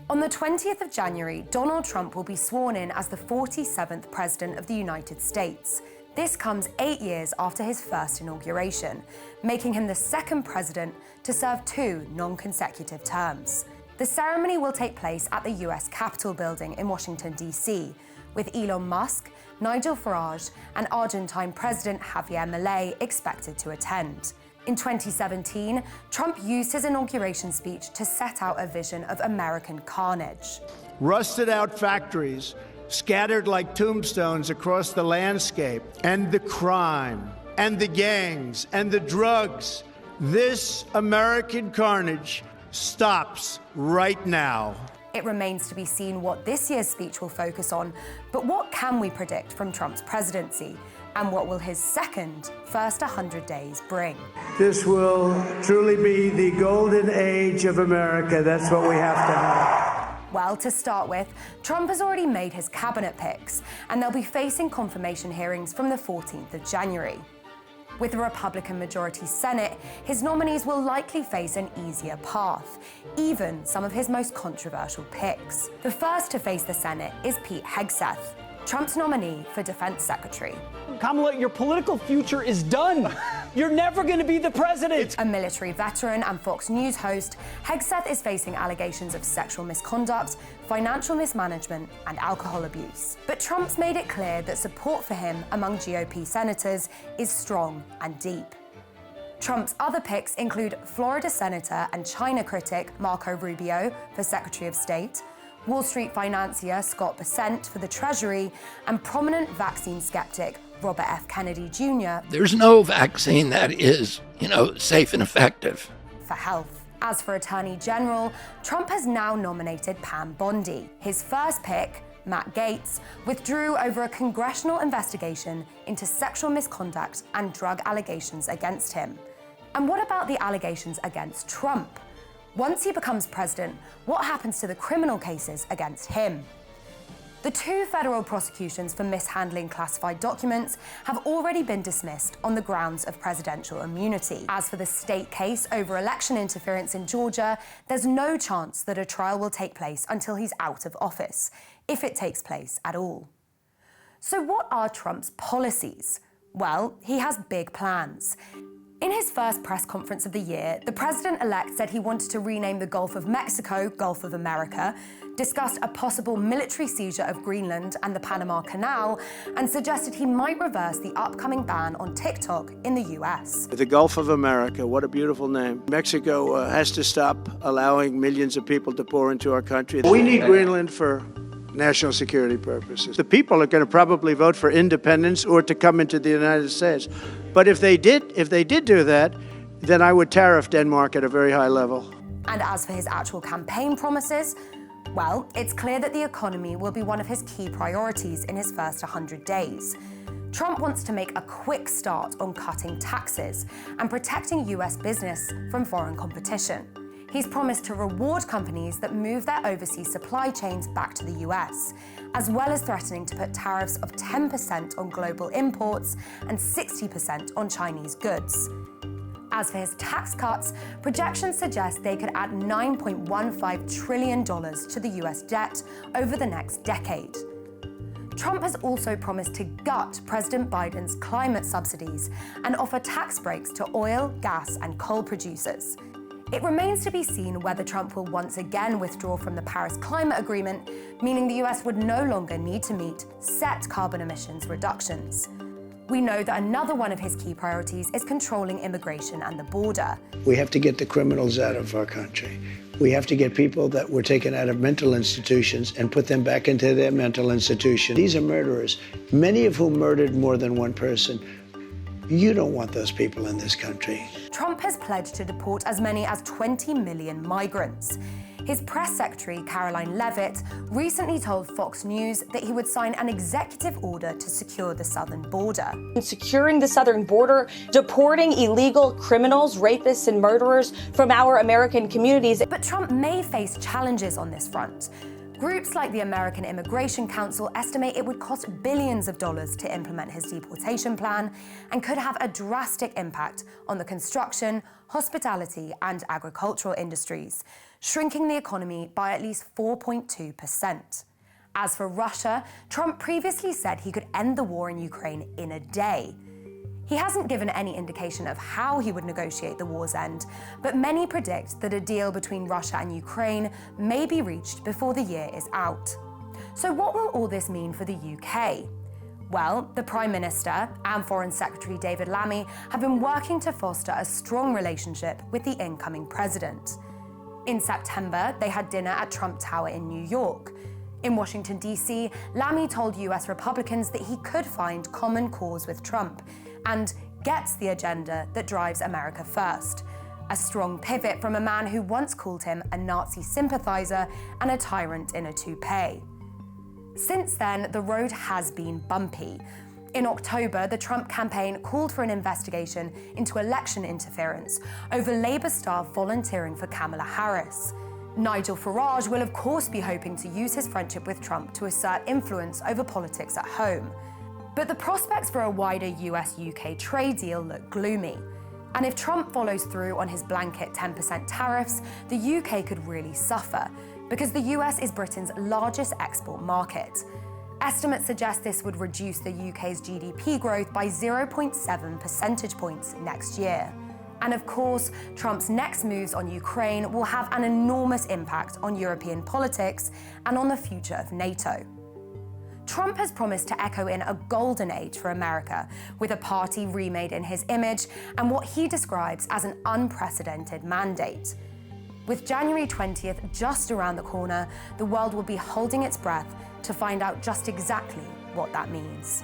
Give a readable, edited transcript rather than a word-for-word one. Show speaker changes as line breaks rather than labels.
On the 20th of January, Donald Trump will be sworn in as the 47th President of the United States. This comes 8 years after his first inauguration, making him the second president to serve 2 non-consecutive terms. The ceremony will take place at the US Capitol building in Washington, D.C., with Elon Musk, Nigel Farage, and Argentine President Javier Milei expected to attend. In 2017, Trump used his inauguration speech to set out a vision of American carnage.
Rusted out factories scattered like tombstones across the landscape, and the crime, and the gangs, and the drugs. This American carnage stops right now.
It remains to be seen what this year's speech will focus on, but what can we predict from Trump's presidency? And what will his first 100 days bring?
This will truly be the golden age of America. That's what we have to have.
Well, to start with, Trump has already made his cabinet picks, and they'll be facing confirmation hearings from the 14th of January. With a Republican majority Senate, his nominees will likely face an easier path, even some of his most controversial picks. The first to face the Senate is Pete Hegseth, Trump's nominee for Defense Secretary.
Kamala, your political future is done. You're never going to be the president.
A military veteran and Fox News host, Hegseth is facing allegations of sexual misconduct, financial mismanagement, and alcohol abuse. But Trump's made it clear that support for him among GOP senators is strong and deep. Trump's other picks include Florida Senator and China critic Marco Rubio for Secretary of State, Wall Street financier Scott Bessent for the Treasury, and prominent vaccine skeptic Robert F. Kennedy Jr.
There's no vaccine that is, safe and effective.
For health. As for Attorney General, Trump has now nominated Pam Bondi. His first pick, Matt Gaetz, withdrew over a congressional investigation into sexual misconduct and drug allegations against him. And what about the allegations against Trump? Once he becomes president, what happens to the criminal cases against him? The 2 federal prosecutions for mishandling classified documents have already been dismissed on the grounds of presidential immunity. As for the state case over election interference in Georgia, there's no chance that a trial will take place until he's out of office, if it takes place at all. So what are Trump's policies? Well, he has big plans. In his first press conference of the year, the president-elect said he wanted to rename the Gulf of Mexico Gulf of America, discussed a possible military seizure of Greenland and the Panama Canal, and suggested he might reverse the upcoming ban on TikTok in the US.
The Gulf of America, what a beautiful name. Mexico has to stop allowing millions of people to pour into our country. We need Greenland for national security purposes. The people are going to probably vote for independence or to come into the United States. But if they did do that, then I would tariff Denmark at a very high level.
And as for his actual campaign promises, well, it's clear that the economy will be one of his key priorities in his first 100 days. Trump wants to make a quick start on cutting taxes and protecting US business from foreign competition. He's promised to reward companies that move their overseas supply chains back to the US, as well as threatening to put tariffs of 10% on global imports and 60% on Chinese goods. As for his tax cuts, projections suggest they could add $9.15 trillion to the US debt over the next decade. Trump has also promised to gut President Biden's climate subsidies and offer tax breaks to oil, gas, and coal producers. It remains to be seen whether Trump will once again withdraw from the Paris Climate Agreement, meaning the US would no longer need to meet set carbon emissions reductions. We know that another one of his key priorities is controlling immigration and the border.
We have to get the criminals out of our country. We have to get people that were taken out of mental institutions and put them back into their mental institution. These are murderers, many of whom murdered more than one person. You don't want those people in this country.
Trump has pledged to deport as many as 20 million migrants. His press secretary, Caroline Leavitt, recently told Fox News that he would sign an executive order to secure the southern border.
Securing the southern border, deporting illegal criminals, rapists, and murderers from our American communities.
But Trump may face challenges on this front. Groups like the American Immigration Council estimate it would cost billions of dollars to implement his deportation plan and could have a drastic impact on the construction, hospitality, and agricultural industries, shrinking the economy by at least 4.2%. As for Russia, Trump previously said he could end the war in Ukraine in a day. He hasn't given any indication of how he would negotiate the war's end, but many predict that a deal between Russia and Ukraine may be reached before the year is out. So what will all this mean for the UK? Well, the Prime Minister and Foreign Secretary David Lammy have been working to foster a strong relationship with the incoming president. In September, they had dinner at Trump Tower in New York. In Washington, D.C., Lammy told US Republicans that he could find common cause with Trump and gets the agenda that drives America first. A strong pivot from a man who once called him a Nazi sympathizer and a tyrant in a toupee. Since then, the road has been bumpy. In October, the Trump campaign called for an investigation into election interference over Labour staff volunteering for Kamala Harris. Nigel Farage will of course be hoping to use his friendship with Trump to assert influence over politics at home. But the prospects for a wider US-UK trade deal look gloomy. And if Trump follows through on his blanket 10% tariffs, the UK could really suffer, because the US is Britain's largest export market. Estimates suggest this would reduce the UK's GDP growth by 0.7 percentage points next year. And of course, Trump's next moves on Ukraine will have an enormous impact on European politics and on the future of NATO. Trump has promised to echo in a golden age for America, with a party remade in his image and what he describes as an unprecedented mandate. With January 20th just around the corner, the world will be holding its breath to find out just exactly what that means.